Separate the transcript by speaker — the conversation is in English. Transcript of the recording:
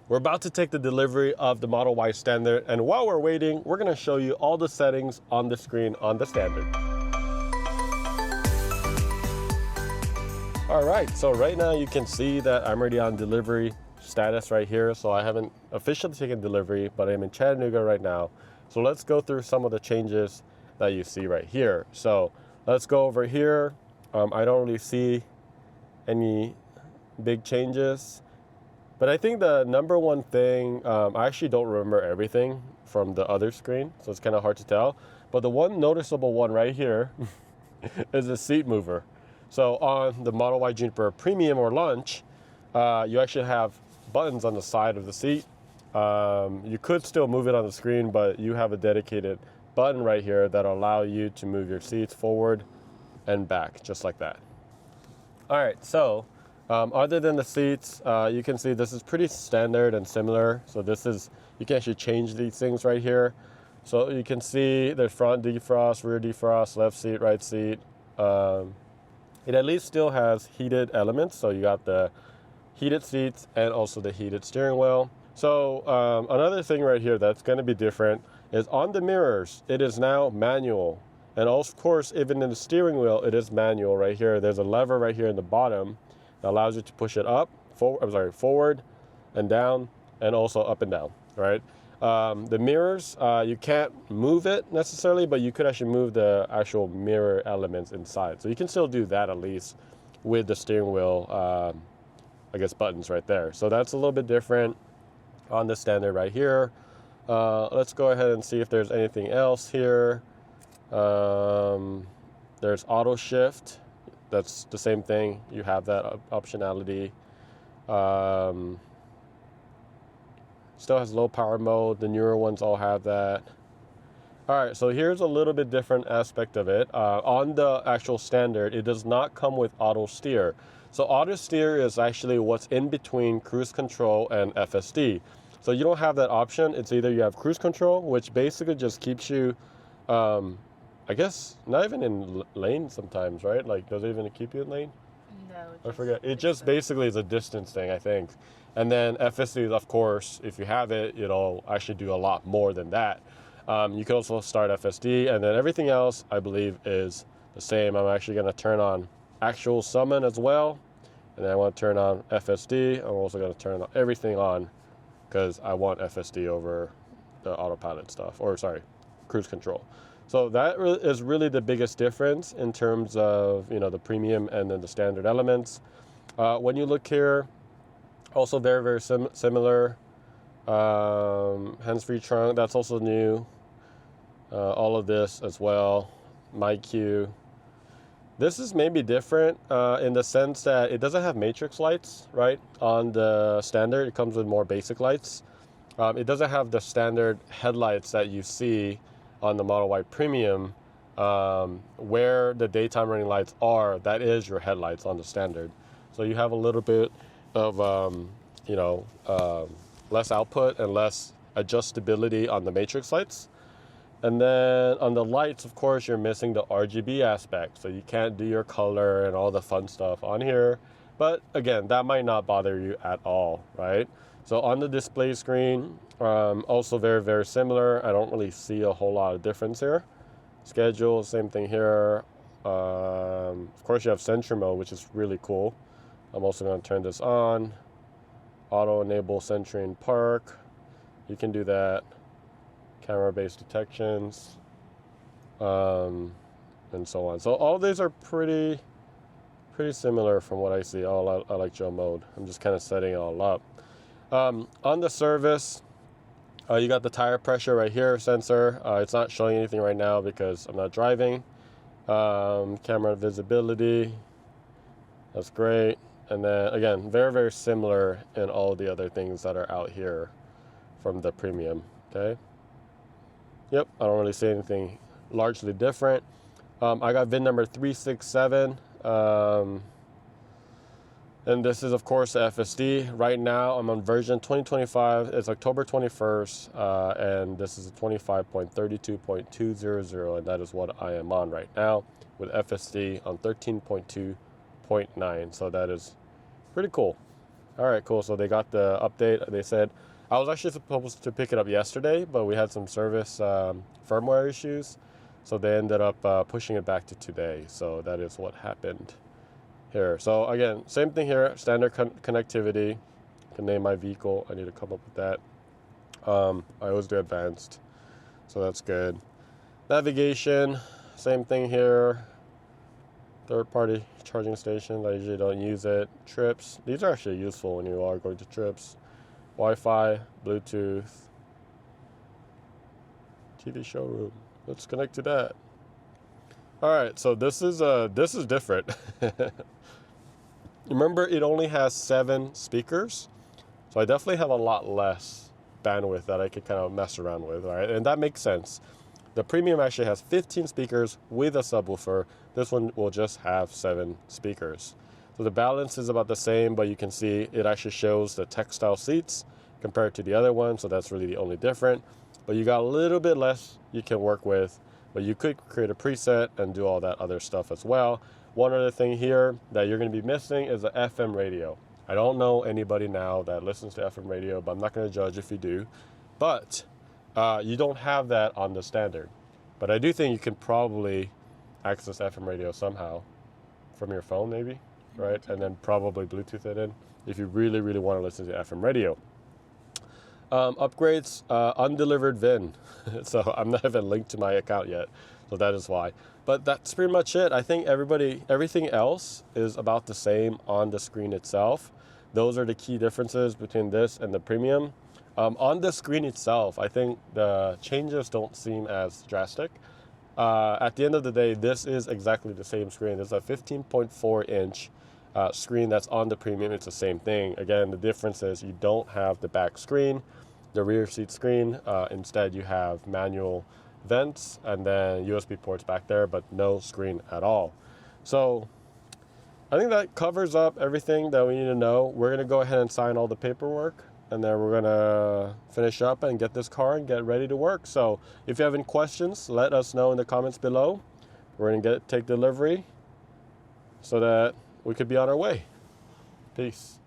Speaker 1: We're about to take the delivery of the Model Y Standard, and while we're waiting, we're going to show you all the settings on the screen on the Standard. All right, so right now you can see that I'm already on delivery status right here. So I haven't officially taken delivery, but I'm in Chattanooga right now. So let's go through some of the changes that you see right here. So let's go over here. I don't really see any big changes. But I think the number one thing, I actually don't remember everything from the other screen, so it's kind of hard to tell. But the one noticeable one right here is the seat mover. So on the Model Y Juniper Premium or Lunch, you actually have buttons on the side of the seat. You could still move it on the screen, but you have a dedicated button right here that allow you to move your seats forward and back, just like that. All right, so other than the seats, you can see this is pretty standard and similar. So this is, you can actually change these things right here. So you can see there's front defrost, rear defrost, left seat, right seat. It at least still has heated elements. So you got the heated seats and also the heated steering wheel. So another thing right here that's going to be different is on the mirrors, it is now manual. And of course, even in the steering wheel, it is manual right here. There's a lever right here in the bottom that allows you to push it up, forward and down, and also up and down, right? The mirrors, you can't move it necessarily, but you could actually move the actual mirror elements inside. So you can still do that at least with the steering wheel, I guess, buttons right there. So that's a little bit different on the Standard right here. Let's go ahead and see if there's anything else here. There's auto shift. That's the same thing. You have that optionality. Still has low power mode. The newer ones all have that. All right, so here's a little bit different aspect of it. On the actual Standard, it does not come with auto steer. So auto steer is actually what's in between cruise control and FSD. So you don't have that option. It's either you have cruise control, which basically just keeps you, I guess, not even in lane sometimes, right? Like, does it even keep you in lane?
Speaker 2: No.
Speaker 1: I forget. It just basically is a distance thing, I think. And then FSD, of course, if you have it, it'll actually do a lot more than that. You can also start FSD, and then everything else, I believe, is the same. I'm actually going to turn on actual summon as well. And then I want to turn on FSD. I'm also going to turn everything on because I want FSD over the autopilot stuff, or sorry, cruise control. So that is really the biggest difference in terms of, you know, the premium and then the Standard elements. When you look here, also very, very similar. Hands-free trunk, that's also new. All of this as well. My Cue. This is maybe different in the sense that it doesn't have matrix lights, right? On the Standard, it comes with more basic lights. It doesn't have the standard headlights that you see on the Model Y Premium, where the daytime running lights are. That is your headlights on the Standard. So you have a little bit of, less output and less adjustability on the matrix lights. And then on the lights, of course, you're missing the RGB aspect. So you can't do your color and all the fun stuff on here. But again, that might not bother you at all, right? So on the display screen, also very, very similar. I don't really see a whole lot of difference here. Schedule, same thing here. Of course, you have Sentry mode, which is really cool. I'm also going to turn this on. Auto enable Sentry in park. You can do that. Camera-based detections, and so on. So all these are pretty similar from what I see. Oh, I like Joe mode. I'm just kind of setting it all up. On the service, you got the tire pressure right here sensor. It's not showing anything right now because I'm not driving. Camera visibility, that's great. And then again, very, very similar in all the other things that are out here from the Premium, okay? Yep, I don't really see anything largely different. I got VIN number 367. And this is, of course, the FSD. Right now, I'm on version 2025. It's October 21st, and this is a 25.32.200, and that is what I am on right now with FSD on 13.2.9. So that is pretty cool. All right, cool. So they got the update. They said I was actually supposed to pick it up yesterday, but we had some service firmware issues. So they ended up pushing it back to today. So that is what happened here. So again, same thing here, standard connectivity. I can name my vehicle. I need to come up with that. I always do advanced, so that's good. Navigation, same thing here. Third-party charging stations, I usually don't use it. Trips, these are actually useful when you are going to trips. Wi-Fi, Bluetooth, TV showroom. Let's connect to that. All right, so this is different. Remember, it only has 7 speakers, so I definitely have a lot less bandwidth that I could kind of mess around with, right? And that makes sense. The premium actually has 15 speakers with a subwoofer. This one will just have 7 speakers. So the balance is about the same, but you can see it actually shows the textile seats compared to the other one, so that's really the only difference. But you got a little bit less you can work with, but you could create a preset and do all that other stuff as well. One other thing here that you're going to be missing is the FM radio. I don't know anybody now that listens to FM radio, but I'm not going to judge if you do. But you don't have that on the standard. But I do think you can probably access FM radio somehow from your phone maybe, right? And then probably Bluetooth it in if you really, really want to listen to FM radio. Upgrades, undelivered VIN. So I'm not even linked to my account yet. So that is why. But that's pretty much it. I think everything else is about the same on the screen itself. Those are the key differences between this and the premium. On the screen itself, I think the changes don't seem as drastic. At the end of the day, this is exactly the same screen. It's a 15.4 inch screen that's on the premium. It's the same thing. Again, the difference is you don't have the back screen, the rear seat screen. Instead, you have manual vents and then USB ports back there, but no screen at all. So I think that covers up everything that we need to know. We're going to go ahead and sign all the paperwork, and then we're going to finish up and get this car and get ready to work. So if you have any questions, let us know in the comments below. We're going to take delivery so that we could be on our way. Peace.